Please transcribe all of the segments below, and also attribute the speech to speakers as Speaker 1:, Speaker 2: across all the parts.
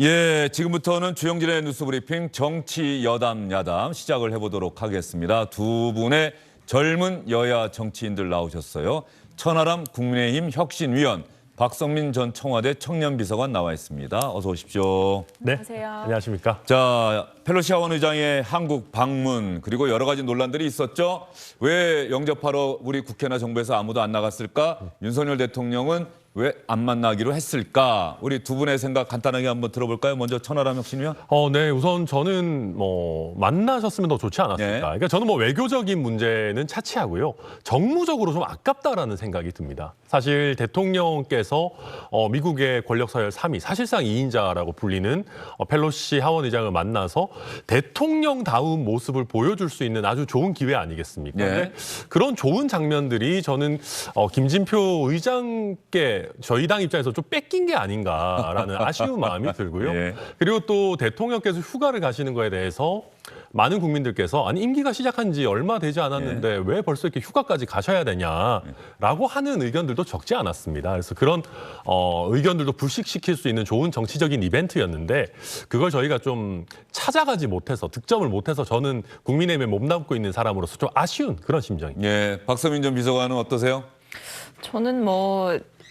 Speaker 1: 예, 지금부터는 주영진의 뉴스브리핑 정치 여담 야담 시작을 해보도록 하겠습니다. 두 분의 젊은 여야 정치인들 나오셨어요. 천하람 국민의힘 혁신위원, 박성민 전 청와대 청년비서관 나와 있습니다. 어서 오십시오.
Speaker 2: 네,
Speaker 3: 안녕하세요.
Speaker 2: 안녕하십니까.
Speaker 1: 자, 펠로시 하원 의장의 한국 방문 그리고 여러 가지 논란들이 있었죠. 왜 영접하러 우리 국회나 정부에서 아무도 안 나갔을까? 윤석열 대통령은 왜 안 만나기로 했을까? 우리 두 분의 생각 간단하게 한번 들어볼까요? 먼저 천하람 혁신위원.
Speaker 2: 네, 우선 저는 만나셨으면 더 좋지 않았을까.
Speaker 1: 네.
Speaker 2: 그러니까 저는 외교적인 문제는 차치하고요. 정무적으로 좀 아깝다라는 생각이 듭니다. 사실 대통령께서 미국의 권력 서열 3위, 사실상 2인자라고 불리는 펠로시 하원 의장을 만나서 대통령다운 모습을 보여줄 수 있는 아주 좋은 기회 아니겠습니까?
Speaker 1: 네.
Speaker 2: 근데 그런 좋은 장면들이 저는 김진표 의장께 저희 당 입장에서 좀 뺏긴 게 아닌가라는 아쉬운 마음이 들고요.
Speaker 1: 예.
Speaker 2: 그리고 또 대통령께서 휴가를 가시는 거에 대해서 많은 국민들께서 아니 임기가 시작한 지 얼마 되지 않았는데 왜 벌써 이렇게 휴가까지 가셔야 되냐라고 하는 의견들도 적지 않았습니다. 그래서 그런 의견들도 불식시킬 수 있는 좋은 정치적인 이벤트였는데 그걸 저희가 좀 찾아가지 못해서 득점을 못해서 저는 국민의힘에 몸담고 있는 사람으로서 좀 아쉬운 그런 심정입니다.
Speaker 1: 예, 박성민 전 비서관은 어떠세요?
Speaker 3: 저는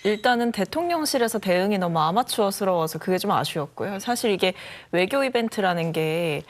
Speaker 3: 일단은 대통령실에서 대응이 너무 아마추어스러워서 그게 좀 아쉬웠고요. 사실 이게 외교 이벤트라는 게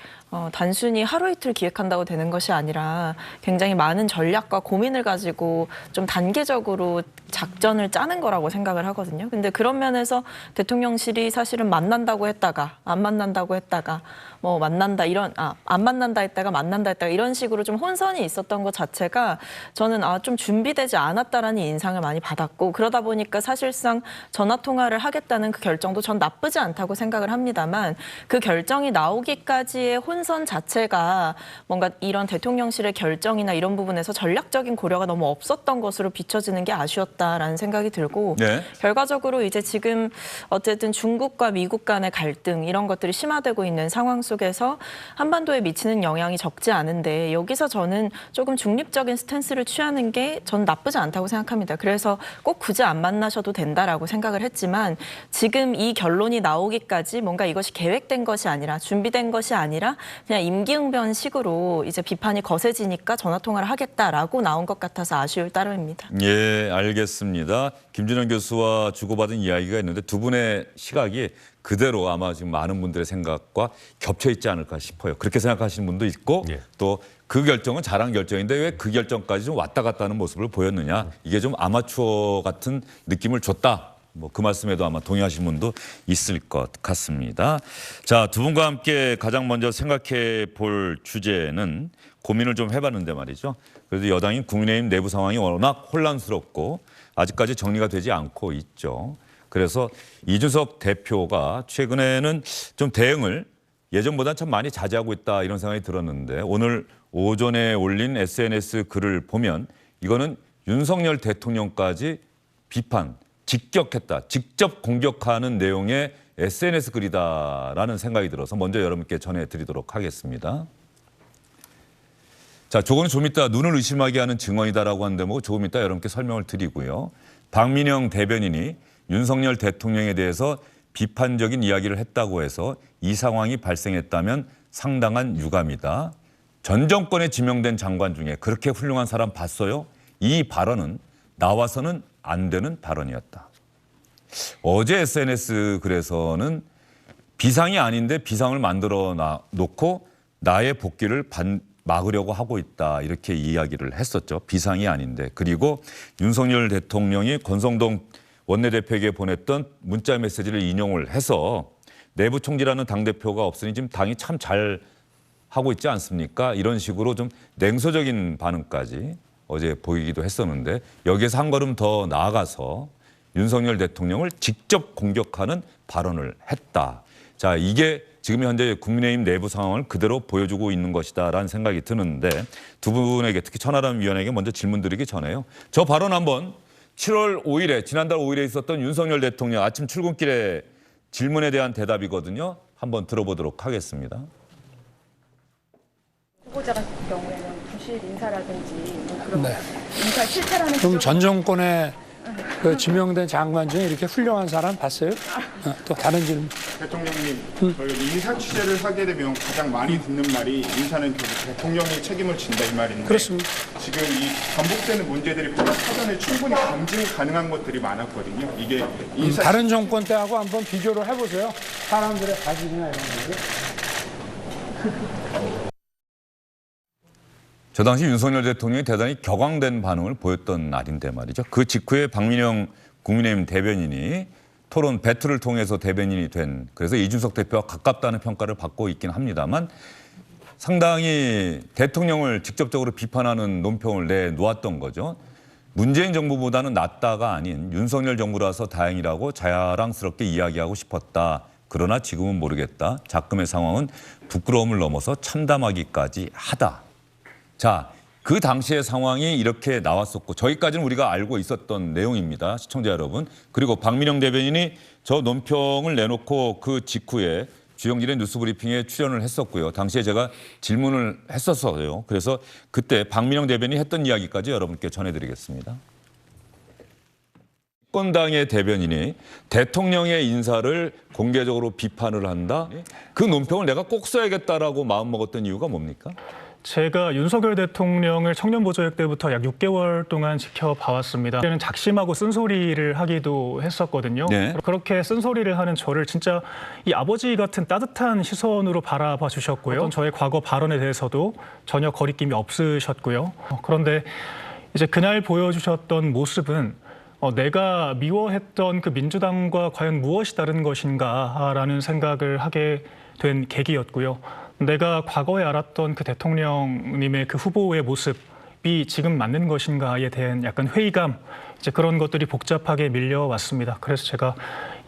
Speaker 3: 단순히 하루 이틀 기획한다고 되는 것이 아니라 굉장히 많은 전략과 고민을 가지고 좀 단계적으로 작전을 짜는 거라고 생각을 하거든요. 근데 그런 면에서 대통령실이 사실은 만난다고 했다가 안 만난다고 했다가 안 만난다 했다가 만난다 했다가 이런 식으로 좀 혼선이 있었던 것 자체가 저는 좀 준비되지 않았다라는 인상을 많이 받았고 그러다 보니까 사실상 전화 통화를 하겠다는 그 결정도 전 나쁘지 않다고 생각을 합니다만 그 결정이 나오기까지의 혼선 자체가 뭔가 이런 대통령실의 결정이나 이런 부분에서 전략적인 고려가 너무 없었던 것으로 비춰지는 게 아쉬웠다라는 생각이 들고
Speaker 1: 네.
Speaker 3: 결과적으로 이제 지금 어쨌든 중국과 미국 간의 갈등 이런 것들이 심화되고 있는 상황 속에서 한반도에 미치는 영향이 적지 않은데 여기서 저는 조금 중립적인 스탠스를 취하는 게 전 나쁘지 않다고 생각합니다. 그래서 꼭 굳이 안 만나셔도 된다라고 생각을 했지만 지금 이 결론이 나오기까지 뭔가 이것이 계획된 것이 아니라 준비된 것이 아니라 그냥 임기응변식으로 이제 비판이 거세지니까 전화통화를 하겠다라고 나온 것 같아서 아쉬울 따름입니다.
Speaker 1: 예, 알겠습니다. 김준현 교수와 주고받은 이야기가 있는데 두 분의 시각이 그대로 아마 지금 많은 분들의 생각과 겹쳐 있지 않을까 싶어요. 그렇게 생각하시는 분도 있고
Speaker 2: 예.
Speaker 1: 또 그 결정은 잘한 결정인데 왜 그 결정까지 좀 왔다 갔다 하는 모습을 보였느냐. 이게 좀 아마추어 같은 느낌을 줬다. 그 말씀에도 아마 동의하신 분도 있을 것 같습니다. 자, 두 분과 함께 가장 먼저 생각해 볼 주제는 고민을 좀 해봤는데 말이죠. 그래도 여당인 국민의힘 내부 상황이 워낙 혼란스럽고 아직까지 정리가 되지 않고 있죠. 그래서 이준석 대표가 최근에는 좀 대응을 예전보다 참 많이 자제하고 있다 이런 생각이 들었는데 오늘 오전에 올린 SNS 글을 보면 이거는 윤석열 대통령까지 비판, 직격했다, 직접 공격하는 내용의 SNS 글이다라는 생각이 들어서 먼저 여러분께 전해드리도록 하겠습니다. 자, 저거는 좀 이따 눈을 의심하게 하는 증언이다라고 하는 대목 조금 이따 여러분께 설명을 드리고요. 박민영 대변인이 윤석열 대통령에 대해서 비판적인 이야기를 했다고 해서 이 상황이 발생했다면 상당한 유감이다. 전 정권에 지명된 장관 중에 그렇게 훌륭한 사람 봤어요? 이 발언은 나와서는 안 되는 발언이었다. 어제 SNS 글에서는 비상이 아닌데 비상을 만들어 놓고 나의 복귀를 막으려고 하고 있다 이렇게 이야기를 했었죠. 비상이 아닌데. 그리고 윤석열 대통령이 권성동 원내대표에게 보냈던 문자 메시지를 인용을 해서 내부 총질하는 당대표가 없으니 지금 당이 참 잘 하고 있지 않습니까? 이런 식으로 좀 냉소적인 반응까지 어제 보이기도 했었는데 여기에서 한 걸음 더 나아가서 윤석열 대통령을 직접 공격하는 발언을 했다. 자, 이게 지금 현재 국민의힘 내부 상황을 그대로 보여주고 있는 것이다라는 생각이 드는데 두 분에게 특히 천하람 위원에게 먼저 질문 드리기 전에요. 저 발언 한번 7월 5일에 지난달 5일에 있었던 윤석열 대통령 아침 출근길에 질문에 대한 대답이거든요. 한번 들어보도록 하겠습니다.
Speaker 4: 후보자 같은 경우에는 부실 인사라든지 그런
Speaker 5: 네.
Speaker 4: 인사 실패라는
Speaker 5: 그럼 전 정권의
Speaker 4: 그 지명된 장관 중에 이렇게 훌륭한 사람 봤어요? 또 다른 질문.
Speaker 5: 대통령님, 저희 인사 취재를 하게 되면 가장 많이 듣는 말이 인사는 결국 대통령이 책임을 진다 이 말인데
Speaker 4: 그렇습니다.
Speaker 5: 지금 이 반복되는 문제들이 보다 사전에 충분히 검증 가능한 것들이 많았거든요. 이게 인사
Speaker 4: 다른 정권 때하고 한번 비교를 해보세요. 사람들의 가질이나 이런 것들.
Speaker 1: 저 당시 윤석열 대통령이 대단히 격앙된 반응을 보였던 날인데 말이죠. 그 직후에 박민영 국민의힘 대변인이 토론 배틀을 통해서 대변인이 된, 그래서 이준석 대표와 가깝다는 평가를 받고 있긴 합니다만 상당히 대통령을 직접적으로 비판하는 논평을 내놓았던 거죠. 문재인 정부보다는 낫다가 아닌 윤석열 정부라서 다행이라고 자랑스럽게 이야기하고 싶었다. 그러나 지금은 모르겠다. 작금의 상황은 부끄러움을 넘어서 참담하기까지 하다. 자, 그 당시의 상황이 이렇게 나왔었고 저희까지는 우리가 알고 있었던 내용입니다. 시청자 여러분. 그리고 박민영 대변인이 저 논평을 내놓고 그 직후에 주영진의 뉴스브리핑에 출연을 했었고요. 당시에 제가 질문을 했었어요. 그래서 그때 박민영 대변인이 했던 이야기까지 여러분께 전해드리겠습니다. 집권당의 대변인이 대통령의 인사를 공개적으로 비판을 한다? 그 논평을 내가 꼭 써야겠다라고 마음먹었던 이유가 뭡니까?
Speaker 6: 제가 윤석열 대통령을 청년보조역 때부터 약 6개월 동안 지켜봐왔습니다. 그때는 작심하고 쓴소리를 하기도 했었거든요.
Speaker 1: 네.
Speaker 6: 그렇게 쓴소리를 하는 저를 진짜 이 아버지 같은 따뜻한 시선으로 바라봐 주셨고요. 어떤 저의 과거 발언에 대해서도 전혀 거리낌이 없으셨고요. 그런데 이제 그날 보여주셨던 모습은 내가 미워했던 그 민주당과 과연 무엇이 다른 것인가라는 생각을 하게 된 계기였고요. 내가 과거에 알았던 그 대통령님의 그 후보의 모습이 지금 맞는 것인가에 대한 약간 회의감, 이제 그런 것들이 복잡하게 밀려왔습니다. 그래서 제가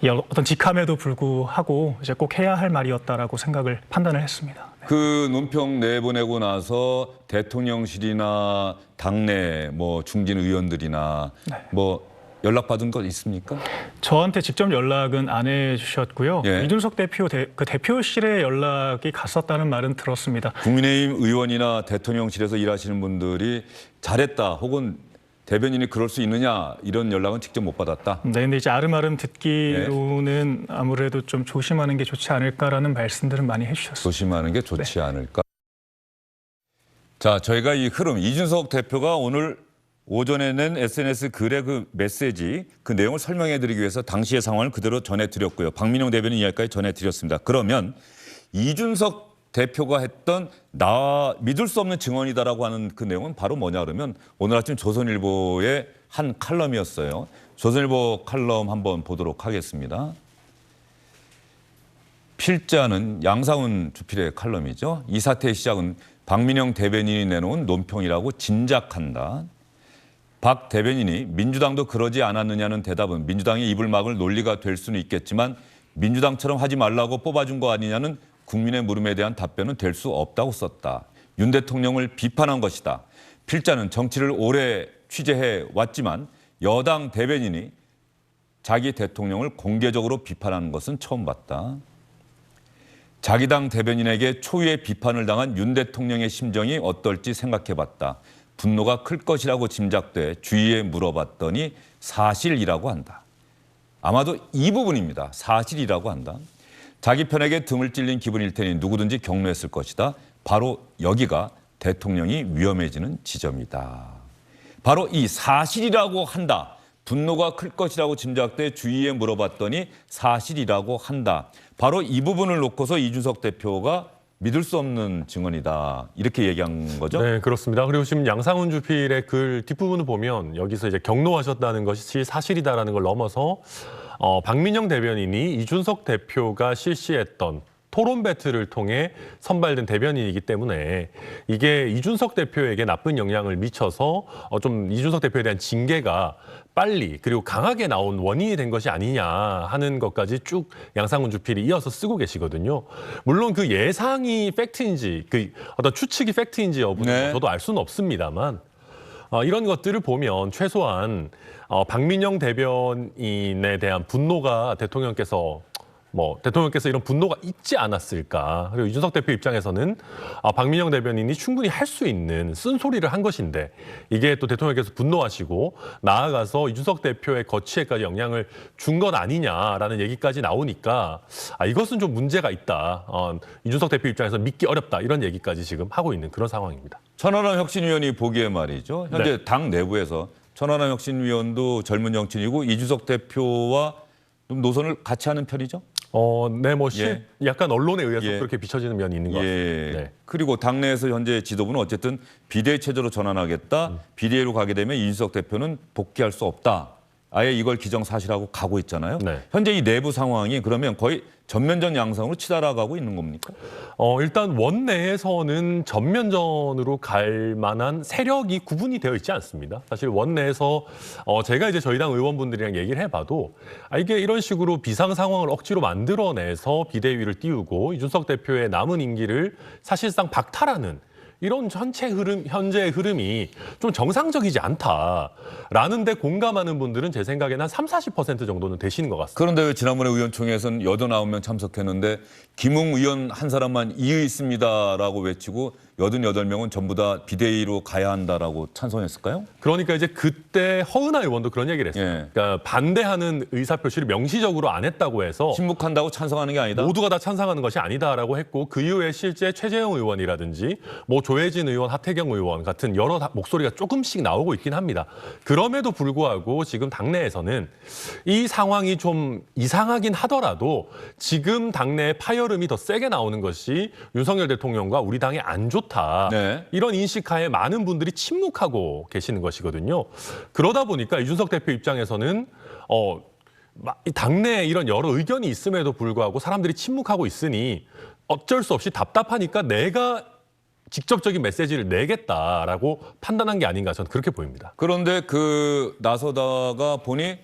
Speaker 6: 이 어떤 직함에도 불구하고 이제 꼭 해야 할 말이었다라고 생각을 판단을 했습니다. 네.
Speaker 1: 그 논평 내보내고 나서 대통령실이나 당내 뭐 중진 의원들이나
Speaker 6: 네.
Speaker 1: 뭐 연락받은 것 있습니까?
Speaker 6: 저한테 직접 연락은 안 해주셨고요.
Speaker 1: 예.
Speaker 6: 이준석 대표 그 대표실에 연락이 갔었다는 말은 들었습니다.
Speaker 1: 국민의힘 의원이나 대통령실에서 일하시는 분들이 잘했다 혹은 대변인이 그럴 수 있느냐 이런 연락은 직접 못 받았다.
Speaker 6: 네, 근데 이제 아름아름 듣기로는 아무래도 좀 조심하는 게 좋지 않을까라는 말씀들은 많이 해주셨어요.
Speaker 1: 조심하는 게 좋지 않을까. 자, 저희가 이 흐름, 이준석 대표가 오늘 오전에 낸 SNS 글의 그 메시지, 그 내용을 설명해 드리기 위해서 당시의 상황을 그대로 전해드렸고요. 박민영 대변인 이야기까지 전해드렸습니다. 그러면 이준석 대표가 했던 나 믿을 수 없는 증언이다라고 하는 그 내용은 바로 뭐냐 그러면 오늘 아침 조선일보의 한 칼럼이었어요. 조선일보 칼럼 한번 보도록 하겠습니다. 필자는 양상훈 주필의 칼럼이죠. 이 사태의 시작은 박민영 대변인이 내놓은 논평이라고 짐작한다. 박 대변인이 민주당도 그러지 않았느냐는 대답은 민주당의 입을 막을 논리가 될 수는 있겠지만 민주당처럼 하지 말라고 뽑아준 거 아니냐는 국민의 물음에 대한 답변은 될 수 없다고 썼다. 윤 대통령을 비판한 것이다. 필자는 정치를 오래 취재해 왔지만 여당 대변인이 자기 대통령을 공개적으로 비판하는 것은 처음 봤다. 자기 당 대변인에게 초유의 비판을 당한 윤 대통령의 심정이 어떨지 생각해봤다. 분노가 클 것이라고 짐작돼 주위에 물어봤더니 사실이라고 한다. 아마도 이 부분입니다. 사실이라고 한다. 자기 편에게 등을 찔린 기분일 테니 누구든지 격노했을 것이다. 바로 여기가 대통령이 위험해지는 지점이다. 바로 이 사실이라고 한다. 분노가 클 것이라고 짐작돼 주위에 물어봤더니 사실이라고 한다. 바로 이 부분을 놓고서 이준석 대표가 믿을 수 없는 증언이다. 이렇게 얘기한 거죠?
Speaker 2: 네, 그렇습니다. 그리고 지금 양상훈 주필의 글 뒷부분을 보면 여기서 이제 격노하셨다는 것이 사실이다라는 걸 넘어서 박민영 대변인이 이준석 대표가 실시했던 토론 배틀을 통해 선발된 대변인이기 때문에 이게 이준석 대표에게 나쁜 영향을 미쳐서 좀 이준석 대표에 대한 징계가 빨리 그리고 강하게 나온 원인이 된 것이 아니냐 하는 것까지 쭉 양상훈 주필이 이어서 쓰고 계시거든요. 물론 그 예상이 팩트인지 그 어떤 추측이 팩트인지 여부는
Speaker 1: 네.
Speaker 2: 저도 알 수는 없습니다만 이런 것들을 보면 최소한 박민영 대변인에 대한 분노가 대통령께서 뭐 대통령께서 이런 분노가 있지 않았을까. 그리고 이준석 대표 입장에서는 박민영 대변인이 충분히 할 수 있는 쓴소리를 한 것인데 이게 또 대통령께서 분노하시고 나아가서 이준석 대표의 거취에까지 영향을 준 것 아니냐라는 얘기까지 나오니까 이것은 좀 문제가 있다. 이준석 대표 입장에서 믿기 어렵다. 이런 얘기까지 지금 하고 있는 그런 상황입니다.
Speaker 1: 천하람 혁신위원이 보기에 말이죠. 현재
Speaker 2: 네.
Speaker 1: 당 내부에서 천하람 혁신위원도 젊은 정치인이고 이준석 대표와 좀 노선을 같이 하는 편이죠.
Speaker 2: 네, 뭐
Speaker 1: 예.
Speaker 2: 약간 언론에 의해서
Speaker 1: 예.
Speaker 2: 그렇게 비춰지는 면이 있는 것 같습니다.
Speaker 1: 예.
Speaker 2: 네.
Speaker 1: 그리고 당내에서 현재 지도부는 어쨌든 비대위 체제로 전환하겠다. 비대위로 가게 되면 이준석 대표는 복귀할 수 없다. 아예 이걸 기정사실하고 가고 있잖아요.
Speaker 2: 네.
Speaker 1: 현재 이 내부 상황이 그러면 거의 전면전 양상으로 치달아가고 있는 겁니까?
Speaker 2: 일단 원내에서는 전면전으로 갈 만한 세력이 구분이 되어 있지 않습니다. 사실 원내에서 제가 이제 저희 당 의원분들이랑 얘기를 해봐도 이게 이런 식으로 비상 상황을 억지로 만들어내서 비대위를 띄우고 이준석 대표의 남은 임기를 사실상 박탈하는 이런 현재의 흐름이 좀 정상적이지 않다라는 데 공감하는 분들은 제 생각에는 한 30-40% 정도는 되시는 것 같습니다.
Speaker 1: 그런데 왜 지난번에 의원총회에서는 89명 참석했는데 김웅 의원 한 사람만 이의 있습니다라고 외치고 88명은 전부 다 비대위로 가야 한다라고 찬성했을까요?
Speaker 2: 그러니까 이제 그때 허은하 의원도 그런 얘기를 했어요.
Speaker 1: 예.
Speaker 2: 그러니까 반대하는 의사표시를 명시적으로 안 했다고 해서
Speaker 1: 침묵한다고 찬성하는 게 아니다.
Speaker 2: 모두가 다 찬성하는 것이 아니다라고 했고 그 이후에 실제 최재형 의원이라든지 뭐 조혜진 의원, 하태경 의원 같은 여러 목소리가 조금씩 나오고 있긴 합니다. 그럼에도 불구하고 지금 당내에서는 이 상황이 좀 이상하긴 하더라도 지금 당내의 파열음이 더 세게 나오는 것이 윤석열 대통령과 우리 당에 안 좋다.
Speaker 1: 네.
Speaker 2: 이런 인식하에 많은 분들이 침묵하고 계시는 것이거든요. 그러다 보니까 이준석 대표 입장에서는 당내에 이런 여러 의견이 있음에도 불구하고 사람들이 침묵하고 있으니 어쩔 수 없이 답답하니까 내가 직접적인 메시지를 내겠다라고 판단한 게 아닌가 저는 그렇게 보입니다.
Speaker 1: 그런데 나서다가 보니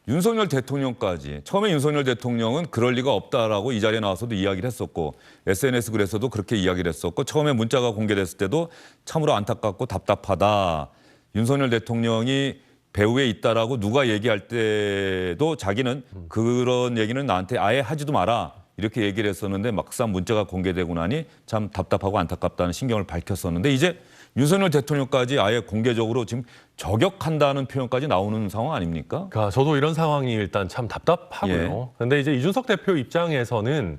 Speaker 1: 윤석열 대통령까지 처음에 윤석열 대통령은 그럴 리가 없다라고 이 자리에 나와서도 이야기를 했었고 SNS 글에서도 그렇게 이야기를 했었고 처음에 문자가 공개됐을 때도 참으로 안타깝고 답답하다. 윤석열 대통령이 배후에 있다라고 누가 얘기할 때도 자기는 그런 얘기는 나한테 아예 하지도 마라. 이렇게 얘기를 했었는데 막상 문자가 공개되고 나니 참 답답하고 안타깝다는 신경을 밝혔었는데 이제 윤석열 대통령까지 아예 공개적으로 지금 저격한다는 표현까지 나오는 상황 아닙니까?
Speaker 2: 그러니까 저도 이런 상황이 일단 참 답답하고요. 그런데 이제 이준석 대표 입장에서는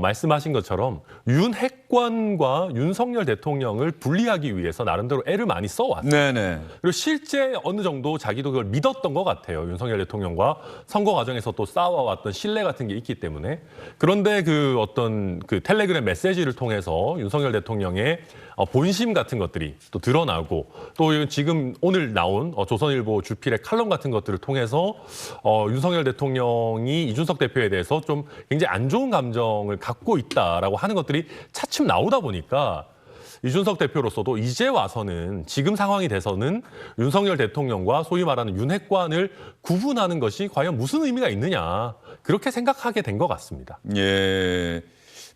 Speaker 2: 말씀하신 것처럼 윤핵관과 윤석열 대통령을 분리하기 위해서 나름대로 애를 많이 써왔어요.
Speaker 1: 네네.
Speaker 2: 그리고 실제 어느 정도 자기도 그걸 믿었던 것 같아요. 윤석열 대통령과 선거 과정에서 또 쌓아왔던 신뢰 같은 게 있기 때문에. 그런데 어떤 텔레그램 메시지를 통해서 윤석열 대통령의 본심 같은 것들이 또 드러나고 또 지금 오늘 나온 조선일보 주필의 칼럼 같은 것들을 통해서 윤석열 대통령이 이준석 대표에 대해서 좀 굉장히 안 좋은 감정을 갖고 있다라고 하는 것들이 차츰 나오다 보니까 이준석 대표로서도 이제 와서는 지금 상황이 돼서는 윤석열 대통령과 소위 말하는 윤핵관을 구분하는 것이 과연 무슨 의미가 있느냐 그렇게 생각하게 된 것 같습니다.
Speaker 1: 예.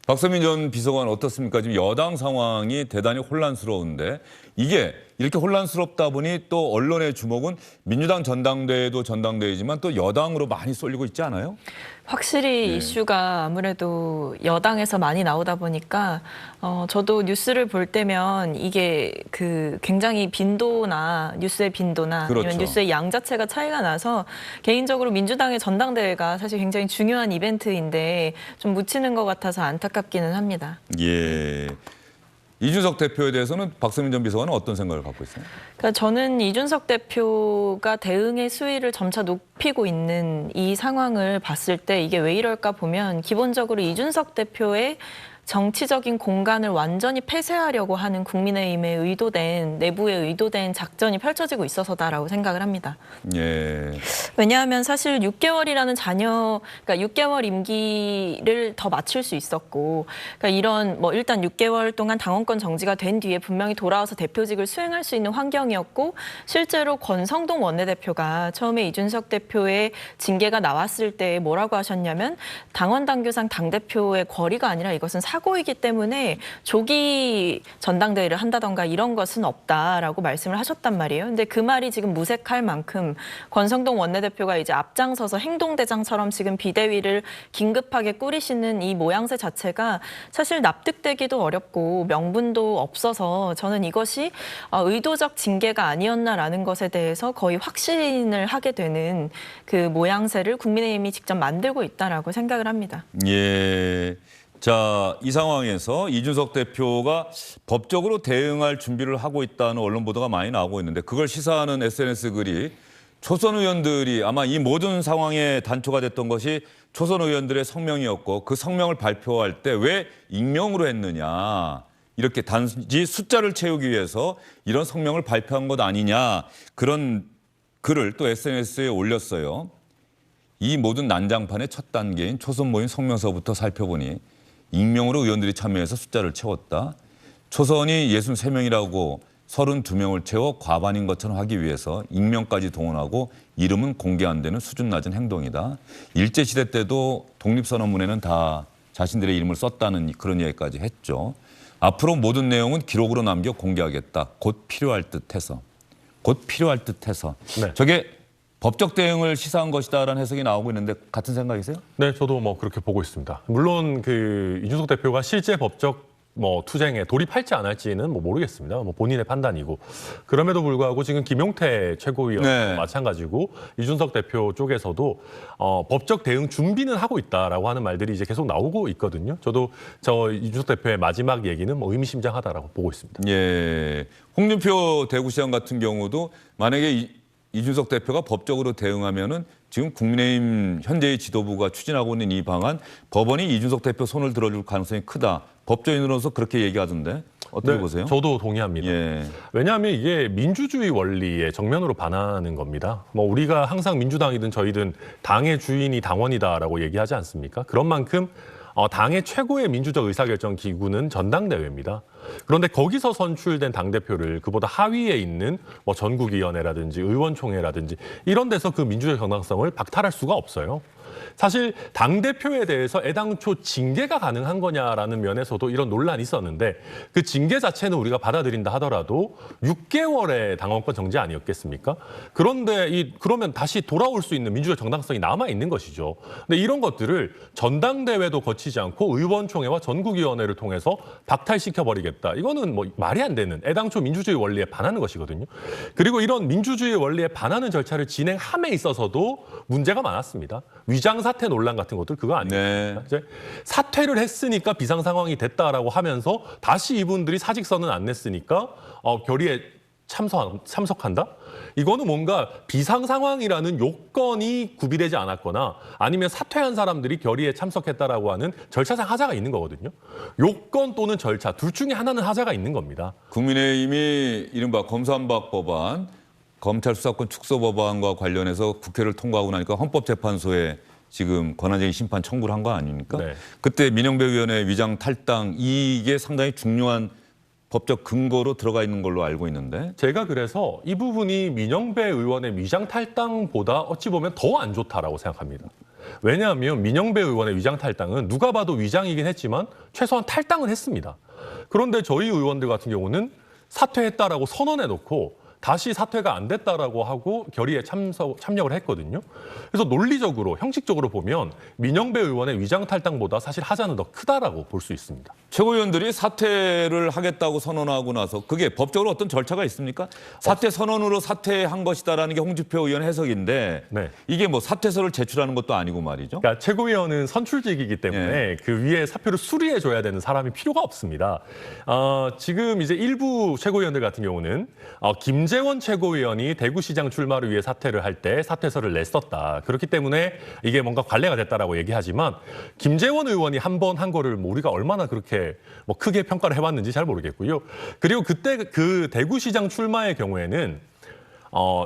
Speaker 1: 박서민 전 비서관 어떻습니까? 지금 여당 상황이 대단히 혼란스러운데 이게 이렇게 혼란스럽다 보니 또 언론의 주목은 민주당 전당대회도 전당대회지만 또 여당으로 많이 쏠리고 있지 않아요?
Speaker 3: 확실히 이슈가 아무래도 여당에서 많이 나오다 보니까 저도 뉴스를 볼 때면 이게 굉장히 뉴스의 빈도나
Speaker 1: 그렇죠.
Speaker 3: 아니면 뉴스의 양 자체가 차이가 나서 개인적으로 민주당의 전당대회가 사실 굉장히 중요한 이벤트인데 좀 묻히는 것 같아서 안타깝기는 합니다.
Speaker 1: 예. 이준석 대표에 대해서는 박서민 전 비서관은 어떤 생각을 갖고 있어요?
Speaker 3: 그러니까 저는 이준석 대표가 대응의 수위를 점차 높이고 있는 이 상황을 봤을 때 이게 왜 이럴까 보면 기본적으로 이준석 대표의 정치적인 공간을 완전히 폐쇄하려고 하는 국민의힘의 내부에 의도된 작전이 펼쳐지고 있어서다라고 생각을 합니다.
Speaker 1: 예.
Speaker 3: 왜냐하면 사실 6개월이라는 그러니까 6개월 임기를 더 맞출 수 있었고, 그러니까 일단 6개월 동안 당원권 정지가 된 뒤에 분명히 돌아와서 대표직을 수행할 수 있는 환경이었고, 실제로 권성동 원내대표가 처음에 이준석 대표의 징계가 나왔을 때 뭐라고 하셨냐면 당원 당규상 당대표의 권리가 아니라 이것은 사고이기 때문에 조기 전당대회를 한다던가 이런 것은 없다라고 말씀을 하셨단 말이에요. 근데 그 말이 지금 무색할 만큼 권성동 원내대표가 이제 앞장서서 행동대장처럼 지금 비대위를 긴급하게 꾸리시는 이 모양새 자체가 사실 납득되기도 어렵고 명분도 없어서 저는 이것이 의도적 징계가 아니었나라는 것에 대해서 거의 확신을 하게 되는 그 모양새를 국민의힘이 직접 만들고 있다라고 생각을 합니다.
Speaker 1: 예. 자, 이 상황에서 이준석 대표가 법적으로 대응할 준비를 하고 있다는 언론 보도가 많이 나오고 있는데 그걸 시사하는 SNS 글이 초선 의원들이 아마 이 모든 상황에 단초가 됐던 것이 초선 의원들의 성명이었고 그 성명을 발표할 때 왜 익명으로 했느냐. 이렇게 단지 숫자를 채우기 위해서 이런 성명을 발표한 것 아니냐. 그런 글을 또 SNS에 올렸어요. 이 모든 난장판의 첫 단계인 초선 모임 성명서부터 살펴보니 익명으로 의원들이 참여해서 숫자를 채웠다. 초선이 63명이라고 32명을 채워 과반인 것처럼 하기 위해서 익명까지 동원하고 이름은 공개 안 되는 수준 낮은 행동이다. 일제시대 때도 독립선언문에는 다 자신들의 이름을 썼다는 그런 얘기까지 했죠. 앞으로 모든 내용은 기록으로 남겨 공개하겠다. 곧 필요할 듯해서. 곧 필요할 듯해서.
Speaker 2: 네.
Speaker 1: 저게 법적 대응을 시사한 것이다라는 해석이 나오고 있는데 같은 생각이세요?
Speaker 2: 네, 저도 뭐 그렇게 보고 있습니다. 물론 그 이준석 대표가 실제 법적 투쟁에 돌입할지 안 할지는 모르겠습니다. 본인의 판단이고. 그럼에도 불구하고 지금 김용태 최고위원
Speaker 1: 네.
Speaker 2: 마찬가지고 이준석 대표 쪽에서도 법적 대응 준비는 하고 있다라고 하는 말들이 이제 계속 나오고 있거든요. 저도 이준석 대표의 마지막 얘기는 의미심장하다라고 보고 있습니다.
Speaker 1: 예. 홍준표 대구시장 같은 경우도 만약에 이준석 대표가 법적으로 대응하면은 지금 국민의힘 현재의 지도부가 추진하고 있는 이 방안 법원이 이준석 대표 손을 들어줄 가능성이 크다. 법조인으로서 그렇게 얘기하던데 어떻게
Speaker 2: 네,
Speaker 1: 보세요?
Speaker 2: 저도 동의합니다.
Speaker 1: 예.
Speaker 2: 왜냐하면 이게 민주주의 원리에 정면으로 반하는 겁니다. 우리가 항상 민주당이든 저희든 당의 주인이 당원이다라고 얘기하지 않습니까? 그런 만큼 당의 최고의 민주적 의사결정 기구는 전당대회입니다. 그런데 거기서 선출된 당대표를 그보다 하위에 있는 전국위원회라든지 의원총회라든지 이런 데서 그 민주적 정당성을 박탈할 수가 없어요. 사실 당대표에 대해서 애당초 징계가 가능한 거냐라는 면에서도 이런 논란이 있었는데 그 징계 자체는 우리가 받아들인다 하더라도 6개월의 당원권 정지 아니었겠습니까? 그런데 그러면 다시 돌아올 수 있는 민주적 정당성이 남아있는 것이죠. 근데 이런 것들을 전당대회도 거치지 않고 의원총회와 전국위원회를 통해서 박탈시켜버리겠다. 이거는 말이 안 되는 애당초 민주주의 원리에 반하는 것이거든요. 그리고 이런 민주주의 원리에 반하는 절차를 진행함에 있어서도 문제가 많았습니다. 위장사퇴 논란 같은 것들 그거 아니에요.
Speaker 1: 네.
Speaker 2: 사퇴를 했으니까 비상 상황이 됐다라고 하면서 다시 이분들이 사직서는 안 냈으니까 결의에 참석한다? 이거는 뭔가 비상 상황이라는 요건이 구비되지 않았거나 아니면 사퇴한 사람들이 결의에 참석했다라고 하는 절차상 하자가 있는 거거든요. 요건 또는 절차 둘 중에 하나는 하자가 있는 겁니다.
Speaker 1: 국민의힘이 이른바 검수완박 법안, 검찰 수사권 축소 법안과 관련해서 국회를 통과하고 나니까 헌법재판소에 지금 권한쟁의 심판 청구를 한 거 아닙니까?
Speaker 2: 네.
Speaker 1: 그때 민영배 의원의 위장 탈당 이게 상당히 중요한 법적 근거로 들어가 있는 걸로 알고 있는데.
Speaker 2: 제가 그래서 이 부분이 민영배 의원의 위장 탈당보다 어찌 보면 더 안 좋다라고 생각합니다. 왜냐하면 민영배 의원의 위장 탈당은 누가 봐도 위장이긴 했지만 최소한 탈당은 했습니다. 그런데 저희 의원들 같은 경우는 사퇴했다라고 선언해놓고 다시 사퇴가 안 됐다라고 하고 결의에 참여를 했거든요. 그래서 논리적으로, 형식적으로 보면 민영배 의원의 위장 탈당보다 사실 하자는 더 크다라고 볼 수 있습니다.
Speaker 1: 최고위원들이 사퇴를 하겠다고 선언하고 나서 그게 법적으로 어떤 절차가 있습니까? 사퇴 선언으로 사퇴한 것이다라는 게 홍준표 의원 해석인데
Speaker 2: 네.
Speaker 1: 이게 사퇴서를 제출하는 것도 아니고 말이죠.
Speaker 2: 그러니까 최고위원은 선출직이기 때문에 그 위에 사표를 수리해줘야 되는 사람이 필요가 없습니다. 지금 이제 일부 최고위원들 같은 경우는 김재원 최고위원이 대구시장 출마를 위해 사퇴를 할 때 사퇴서를 냈었다. 그렇기 때문에 이게 뭔가 관례가 됐다라고 얘기하지만 김재원 의원이 한 번 한 거를 우리가 얼마나 그렇게 크게 평가를 해왔는지 잘 모르겠고요. 그리고 그때 그 대구시장 출마의 경우에는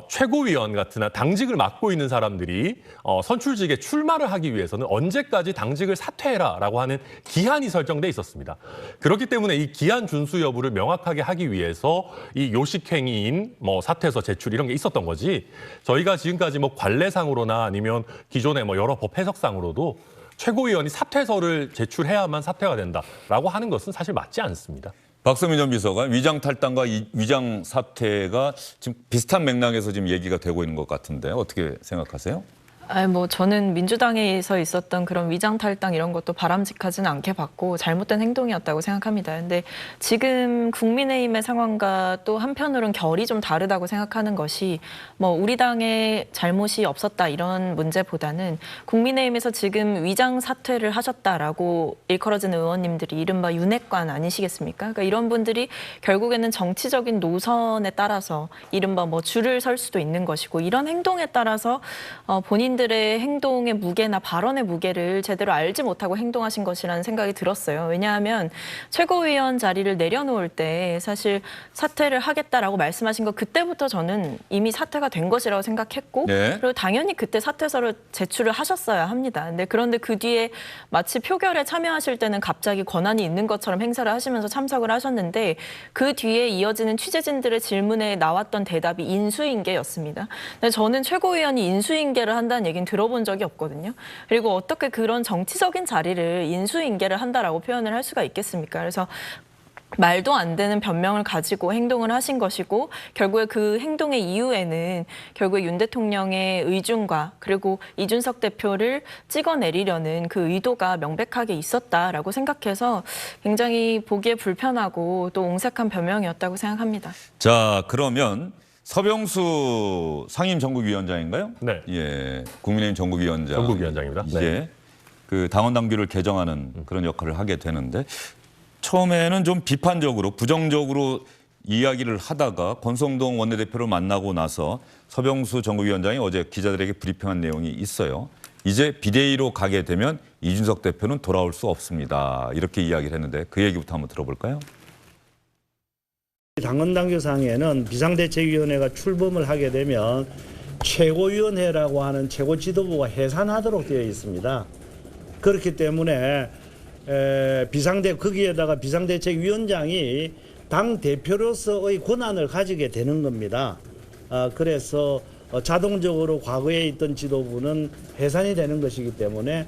Speaker 2: 최고위원 같은 당직을 맡고 있는 사람들이 선출직에 출마를 하기 위해서는 언제까지 당직을 사퇴해라라고 하는 기한이 설정돼 있었습니다. 그렇기 때문에 이 기한 준수 여부를 명확하게 하기 위해서 이 요식행위인 사퇴서 제출 이런 게 있었던 거지. 저희가 지금까지 관례상으로나 아니면 기존의 여러 법 해석상으로도 최고위원이 사퇴서를 제출해야만 사퇴가 된다라고 하는 것은 사실 맞지 않습니다.
Speaker 1: 박성민 전 비서관, 위장 탈당과 위장 사퇴가 지금 비슷한 맥락에서 지금 얘기가 되고 있는 것 같은데 어떻게 생각하세요?
Speaker 3: 뭐 저는 민주당에서 있었던 그런 위장 탈당 이런 것도 바람직하지는 않게 봤고 잘못된 행동이었다고 생각합니다. 근데 지금 국민의힘의 상황과 또 한편으로는 결이 좀 다르다고 생각하는 것이 뭐 우리 당의 잘못이 없었다 이런 문제보다는 국민의힘에서 지금 위장 사퇴를 하셨다라고 일컬어지는 의원님들이 이른바 윤핵관 아니시겠습니까? 그러니까 이런 분들이 결국에는 정치적인 노선에 따라서 이른바 뭐 줄을 설 수도 있는 것이고 이런 행동에 따라서 본인들의 행동의 무게나 발언의 무게를 제대로 알지 못하고 행동하신 것이라는 생각이 들었어요. 왜냐하면 최고위원 자리를 내려놓을 때 사실 사퇴를 하겠다라고 말씀하신 거 그때부터 저는 이미 사퇴가 된 것이라고 생각했고
Speaker 1: 네.
Speaker 3: 그리고 당연히 그때 사퇴서를 제출을 하셨어야 합니다. 그런데 그 뒤에 마치 표결에 참여하실 때는 갑자기 권한이 있는 것처럼 행사를 하시면서 참석을 하셨는데 그 뒤에 이어지는 취재진들의 질문에 나왔던 대답이 인수인계였습니다. 근데 저는 최고위원이 인수인계를 한다는 얘기는 들어본 적이 없거든요. 그리고 어떻게 그런 정치적인 자리를 인수인계를 한다라고 표현을 할 수가 있겠습니까? 그래서 말도 안 되는 변명을 가지고 행동을 하신 것이고 결국에 그 행동의 이유에는 결국에 윤 대통령의 의중과 그리고 이준석 대표를 찍어내리려는 그 의도가 명백하게 있었다라고 생각해서 굉장히 보기에 불편하고 또 옹색한 변명이었다고 생각합니다.
Speaker 1: 자, 그러면 서병수 상임 전국위원장인가요?
Speaker 2: 네.
Speaker 1: 예, 국민의힘 전국위원장.
Speaker 2: 전국위원장입니다.
Speaker 1: 이제
Speaker 2: 네.
Speaker 1: 그 당원 당규를 개정하는 그런 역할을 하게 되는데 처음에는 좀 비판적으로 부정적으로 이야기를 하다가 권성동 원내대표를 만나고 나서 서병수 전국위원장이 어제 기자들에게 브리핑한 내용이 있어요. 이제 비대위로 가게 되면 이준석 대표는 돌아올 수 없습니다. 이렇게 이야기를 했는데 그 얘기부터 한번 들어볼까요?
Speaker 7: 당헌당규상에는 비상대책위원회가 출범을 하게 되면 최고위원회라고 하는 최고 지도부가 해산하도록 되어 있습니다. 그렇기 때문에 거기에다가 비상대책위원장이 당 대표로서의 권한을 가지게 되는 겁니다. 그래서 자동적으로 과거에 있던 지도부는 해산이 되는 것이기 때문에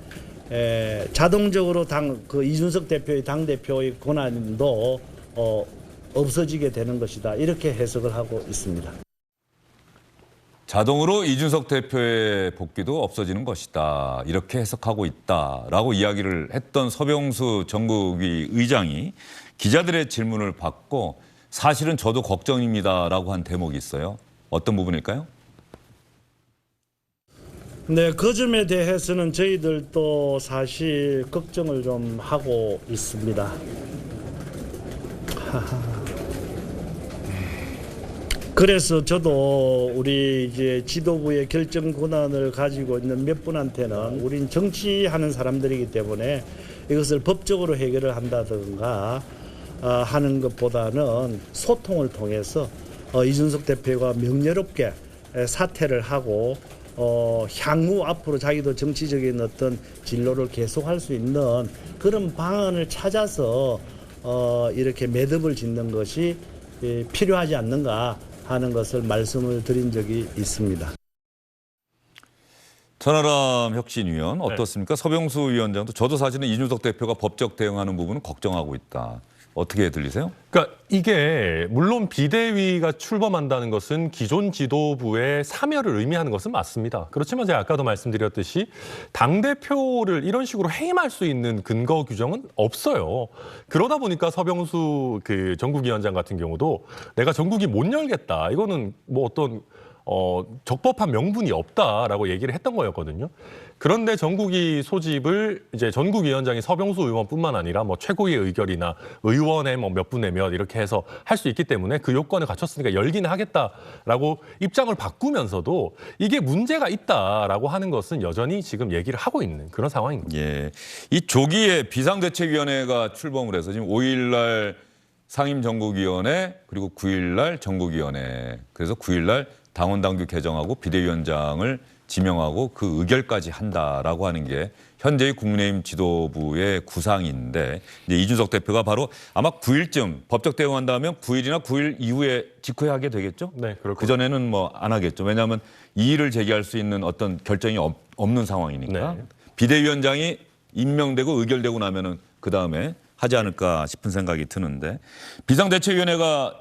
Speaker 7: 자동적으로 이준석 대표의 당 대표의 권한도 없어지게 되는 것이다. 이렇게 해석을 하고 있습니다.
Speaker 1: 자동으로 이준석 대표의 복귀도 없어지는 것이다. 이렇게 해석하고 있다라고 이야기를 했던 서병수 전국위 의장이 기자들의 질문을 받고 사실은 저도 걱정입니다라고 한 대목이 있어요. 어떤 부분일까요?
Speaker 7: 네, 그 점에 대해서는 저희들도 사실 걱정을 좀 하고 있습니다. 그래서 저도 우리 이제 지도부의 결정 권한을 가지고 있는 몇 분한테는 우린 정치하는 사람들이기 때문에 이것을 법적으로 해결을 한다든가 하는 것보다는 소통을 통해서 이준석 대표가 명예롭게 사퇴를 하고 향후 앞으로 자기도 정치적인 어떤 진로를 계속할 수 있는 그런 방안을 찾아서 이렇게 매듭을 짓는 것이 필요하지 않는가 하는 것을 말씀을 드린 적이 있습니다.
Speaker 1: 천하람 혁신위원 어떻습니까? 서병수 위원장도 저도 사실은 이준석 대표가 법적 대응하는 부분은 걱정하고 있다. 어떻게 들리세요?
Speaker 2: 그러니까 이게 물론 비대위가 출범한다는 것은 기존 지도부의 사멸을 의미하는 것은 맞습니다. 그렇지만 제가 아까도 말씀드렸듯이 당대표를 이런 식으로 해임할 수 있는 근거 규정은 없어요. 그러다 보니까 서병수 그 전국위원장 같은 경우도 내가 전국이 못 열겠다. 이거는 뭐 어떤 적법한 명분이 없다라고 얘기를 했던 거였거든요. 그런데 전국위 소집을 이제 전국위원장이 서병수 의원뿐만 아니라 뭐 최고위의 의결이나 의원의 뭐 몇 분의 몇 이렇게 해서 할 수 있기 때문에 그 요건을 갖췄으니까 열기는 하겠다라고 입장을 바꾸면서도 이게 문제가 있다라고 하는 것은 여전히 지금 얘기를 하고 있는 그런 상황인 거죠.
Speaker 1: 예, 이 조기에 비상대책위원회가 출범을 해서 지금 5일날 상임전국위원회 그리고 9일날 전국위원회 그래서 9일날 당원당규 개정하고 비대위원장을 지명하고 그 의결까지 한다라고 하는 게 현재의 국민의힘 지도부의 구상인데 이제 이준석 대표가 바로 아마 9일쯤 법적 대응한다면 9일이나 9일 이후에 직후에 하게 되겠죠?
Speaker 2: 네, 그럴
Speaker 1: 그 전에는 뭐 안 하겠죠. 왜냐하면 이의를 제기할 수 있는 어떤 결정이 없는 상황이니까.
Speaker 2: 네.
Speaker 1: 비대위원장이 임명되고 의결되고 나면은 그 다음에 하지 않을까 싶은 생각이 드는데 비상대책위원회가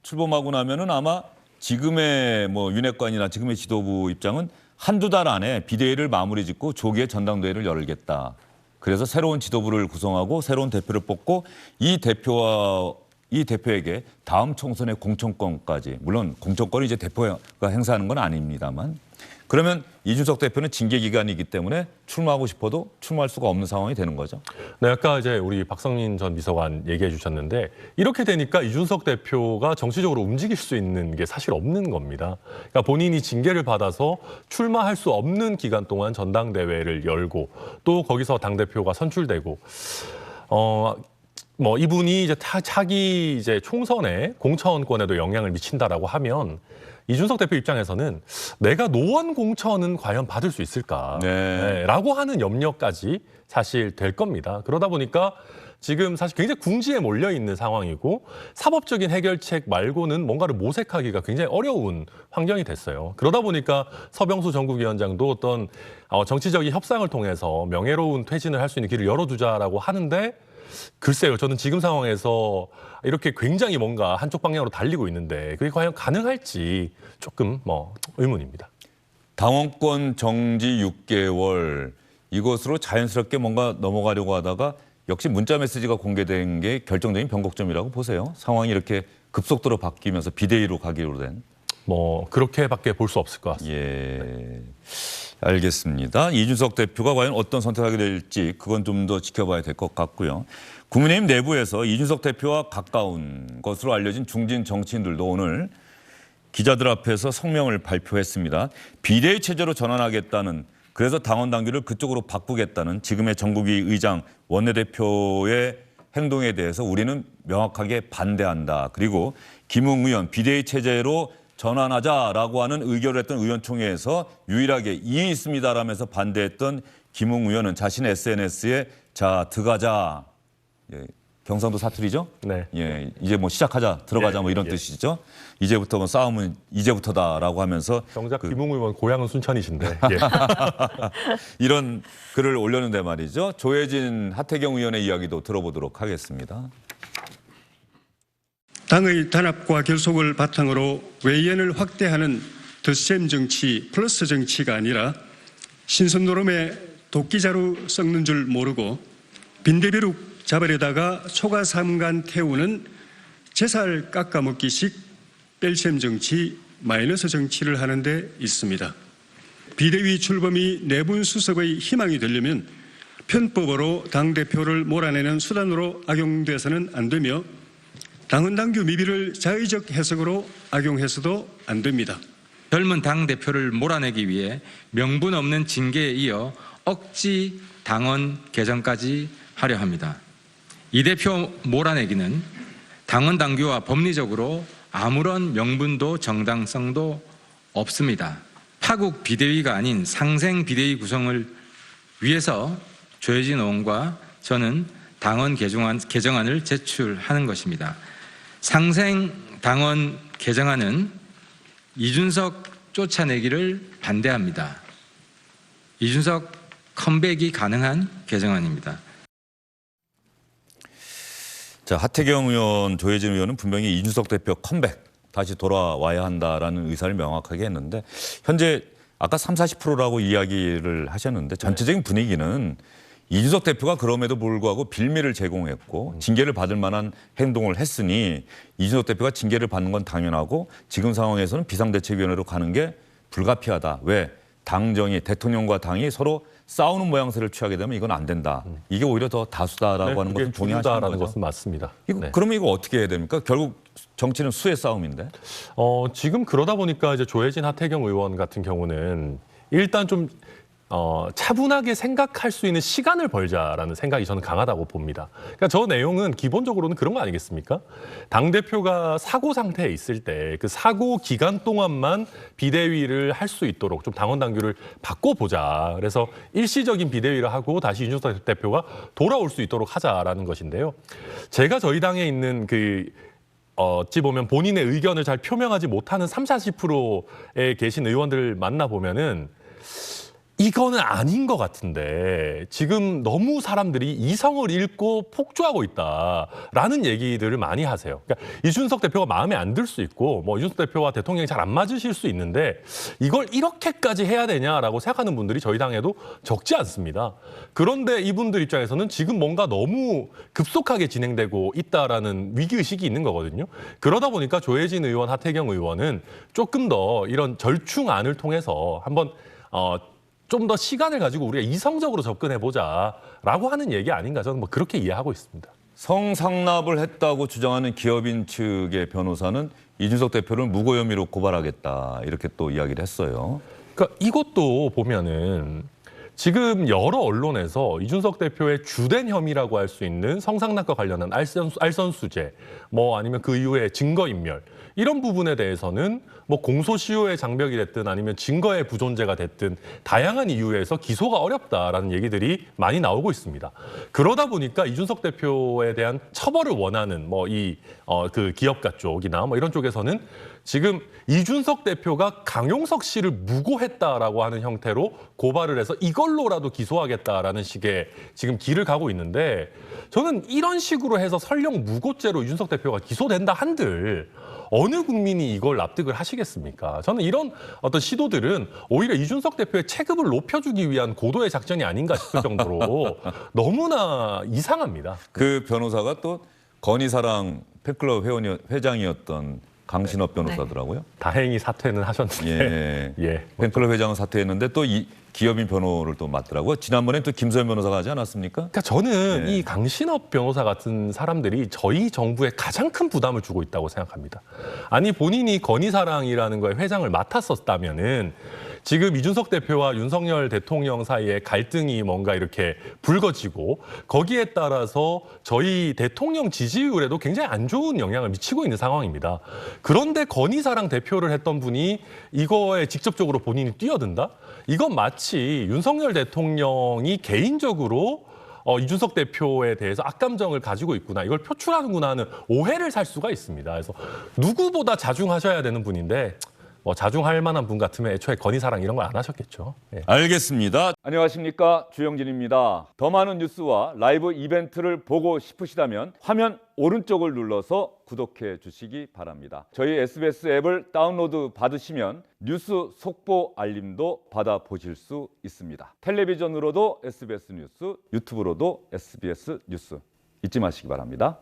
Speaker 1: 출범하고 나면은 아마 지금의 뭐 윤핵관이나 지금의 지도부 입장은 한두 달 안에 비대위를 마무리 짓고 조기에 전당대회를 열겠다. 그래서 새로운 지도부를 구성하고 새로운 대표를 뽑고 이 대표에게 다음 총선의 공천권까지, 물론 공천권이 이제 대표가 행사하는 건 아닙니다만, 그러면 이준석 대표는 징계 기간이기 때문에 출마하고 싶어도 출마할 수가 없는 상황이 되는 거죠.
Speaker 2: 네, 아까 이제 우리 박성민 전 비서관 얘기해 주셨는데 이렇게 되니까 이준석 대표가 정치적으로 움직일 수 있는 게 사실 없는 겁니다. 그러니까 본인이 징계를 받아서 출마할 수 없는 기간 동안 전당대회를 열고 또 거기서 당대표가 선출되고 뭐 이분이 이제 차기 이제 총선에 공천권에도 영향을 미친다라고 하면 이준석 대표 입장에서는 내가 노원 공천은 과연 받을 수 있을까?
Speaker 1: 네.
Speaker 2: 라고 하는 염려까지 사실 될 겁니다. 그러다 보니까 지금 사실 굉장히 궁지에 몰려 있는 상황이고 사법적인 해결책 말고는 뭔가를 모색하기가 굉장히 어려운 환경이 됐어요. 그러다 보니까 서병수 전국위원장도 어떤 정치적인 협상을 통해서 명예로운 퇴진을 할 수 있는 길을 열어두자라고 하는데 글쎄요. 저는 지금 상황에서 이렇게 굉장히 뭔가 한쪽 방향으로 달리고 있는데 그게 과연 가능할지 조금 의문입니다.
Speaker 1: 당원권 정지 6개월 이것으로 자연스럽게 뭔가 넘어가려고 하다가 역시 문자 메시지가 공개된 게 결정적인 변곡점이라고 보세요. 상황이 이렇게 급속도로 바뀌면서 비대위로 가기로 된.
Speaker 2: 그렇게밖에 볼 수 없을 것 같습니다.
Speaker 1: 예, 알겠습니다. 이준석 대표가 과연 어떤 선택하게 될지 그건 좀 더 지켜봐야 될 것 같고요. 국민의힘 내부에서 이준석 대표와 가까운 것으로 알려진 중진 정치인들도 오늘 기자들 앞에서 성명을 발표했습니다. 비대위 체제로 전환하겠다는, 그래서 당원 당규를 그쪽으로 바꾸겠다는 지금의 정국위 의장 원내대표의 행동에 대해서 우리는 명확하게 반대한다. 그리고 김웅 의원 비대위 체제로 전환하자라고 하는 의결을 했던 의원총회에서 유일하게 이의 있습니다라면서 반대했던 김웅 의원은 자신의 SNS에 자 들어가자, 경상도 사투리죠?
Speaker 2: 네.
Speaker 1: 예, 이제 뭐 시작하자, 들어가자 뭐 이런 뜻이죠. 이제부터 뭐 싸움은 이제부터다라고 하면서
Speaker 2: 정작 김웅 의원 고향은 순천이신데 예.
Speaker 1: 이런 글을 올렸는데 말이죠. 조혜진 하태경 의원의 이야기도 들어보도록 하겠습니다.
Speaker 8: 당의 단합과 결속을 바탕으로 외연을 확대하는 덧셈 정치 플러스 정치가 아니라 신선 노름에 도끼자루 썩는 줄 모르고 빈대벼룩 잡으려다가 초가 삼간 태우는 제살 깎아먹기식 뺄셈 정치 마이너스 정치를 하는 데 있습니다. 비대위 출범이 내분 수습의 희망이 되려면 편법으로 당대표를 몰아내는 수단으로 악용돼서는 안 되며 당헌 당규 미비를 자의적 해석으로 악용해서도 안 됩니다.
Speaker 9: 젊은 당대표를 몰아내기 위해 명분 없는 징계에 이어 억지 당헌 개정까지 하려 합니다. 이 대표 몰아내기는 당헌 당규와 법리적으로 아무런 명분도 정당성도 없습니다. 파국 비대위가 아닌 상생 비대위 구성을 위해서 조혜진 의원과 저는 당헌 개정안을 제출하는 것입니다. 상생 당헌 개정안은 이준석 쫓아내기를 반대합니다. 이준석 컴백이 가능한 개정안입니다.
Speaker 1: 자, 하태경 의원, 조혜진 의원은 분명히 이준석 대표 컴백, 다시 돌아와야 한다라는 의사를 명확하게 했는데 현재 아까 30-40%라고 이야기를 하셨는데 전체적인 분위기는 이준석 대표가 그럼에도 불구하고 빌미를 제공했고 징계를 받을 만한 행동을 했으니 이준석 대표가 징계를 받는 건 당연하고 지금 상황에서는 비상대책위원회로 가는 게 불가피하다. 왜? 당정이, 대통령과 당이 서로 싸우는 모양새를 취하게 되면 이건 안 된다. 이게 오히려 더 다수다라고 하는 것은 동의하시는 거죠?
Speaker 2: 것은 맞습니다.
Speaker 1: 그러면 이거 어떻게 해야 됩니까? 결국 정치는 수의 싸움인데.
Speaker 2: 지금 그러다 보니까 이제 조혜진 하태경 의원 같은 경우는 일단 좀 차분하게 생각할 수 있는 시간을 벌자라는 생각이 저는 강하다고 봅니다. 그러니까 저 내용은 기본적으로는 그런 거 아니겠습니까? 당대표가 사고 상태에 있을 때 그 사고 기간 동안만 비대위를 할 수 있도록 좀 당원 당규를 바꿔보자. 그래서 일시적인 비대위를 하고 다시 이준석 대표가 돌아올 수 있도록 하자라는 것인데요. 제가 저희 당에 있는 어찌 보면 본인의 의견을 잘 표명하지 못하는 30-40%에 계신 의원들 만나보면은 이거는 아닌 것 같은데 지금 너무 사람들이 이성을 잃고 폭주하고 있다라는 얘기들을 많이 하세요. 그러니까 이준석 대표가 마음에 안 들 수 있고 뭐 이준석 대표와 대통령이 잘 안 맞으실 수 있는데 이걸 이렇게까지 해야 되냐라고 생각하는 분들이 저희 당에도 적지 않습니다. 그런데 이분들 입장에서는 지금 뭔가 너무 급속하게 진행되고 있다라는 위기의식이 있는 거거든요. 그러다 보니까 조혜진 의원, 하태경 의원은 조금 더 이런 절충안을 통해서 한번 좀 더 시간을 가지고 우리가 이성적으로 접근해보자라고 하는 얘기 아닌가 저는 뭐 그렇게 이해하고 있습니다.
Speaker 1: 성상납을 했다고 주장하는 기업인 측의 변호사는 이준석 대표를 무고 혐의로 고발하겠다 이렇게 또 이야기를 했어요.
Speaker 2: 그러니까 이것도 보면은 지금 여러 언론에서 이준석 대표의 주된 혐의라고 할 수 있는 성상납과 관련한 알선수재, 뭐 아니면 그 이후에 증거인멸 이런 부분에 대해서는 뭐 공소시효의 장벽이 됐든 아니면 증거의 부존재가 됐든 다양한 이유에서 기소가 어렵다라는 얘기들이 많이 나오고 있습니다. 그러다 보니까 이준석 대표에 대한 처벌을 원하는 뭐 그 기업가 쪽이나 뭐 이런 쪽에서는 지금 이준석 대표가 강용석 씨를 무고했다라고 하는 형태로 고발을 해서 이걸로라도 기소하겠다라는 식의 지금 길을 가고 있는데 저는 이런 식으로 해서 설령 무고죄로 이준석 대표가 기소된다 한들 어느 국민이 이걸 납득을 하시겠습니까? 저는 이런 어떤 시도들은 오히려 이준석 대표의 체급을 높여주기 위한 고도의 작전이 아닌가 싶을 정도로 너무나 이상합니다.
Speaker 1: 그 변호사가 또 건희사랑 팬클럽 회장이었던 강신업 변호사더라고요.
Speaker 2: 다행히 사퇴는 하셨는데.
Speaker 1: 예. 팬클럽 회장은 사퇴했는데 또 이 기업인 변호를 또 맡더라고요. 지난번에 또 김소연 변호사가 하지 않았습니까?
Speaker 2: 그러니까 저는 이 강신업 변호사 같은 사람들이 저희 정부에 가장 큰 부담을 주고 있다고 생각합니다. 아니 본인이 건희사랑이라는 거에 회장을 맡았었다면은 지금 이준석 대표와 윤석열 대통령 사이에 갈등이 뭔가 이렇게 불거지고 거기에 따라서 저희 대통령 지지율에도 굉장히 안 좋은 영향을 미치고 있는 상황입니다. 그런데 건희사랑 대표를 했던 분이 이거에 직접적으로 본인이 뛰어든다? 이건 마치 윤석열 대통령이 개인적으로 이준석 대표에 대해서 악감정을 가지고 있구나, 이걸 표출하는구나 하는 오해를 살 수가 있습니다. 그래서 누구보다 자중하셔야 되는 분인데 뭐 자중할 만한 분 같으면 애초에 건희사랑 이런 걸 안 하셨겠죠. 예.
Speaker 1: 알겠습니다. 안녕하십니까, 주영진입니다. 더 많은 뉴스와 라이브 이벤트를 보고 싶으시다면 화면 오른쪽을 눌러서 구독해 주시기 바랍니다. 저희 SBS 앱을 다운로드 받으시면 뉴스 속보 알림도 받아보실 수 있습니다. 텔레비전으로도 SBS 뉴스, 유튜브로도 SBS 뉴스 잊지 마시기 바랍니다.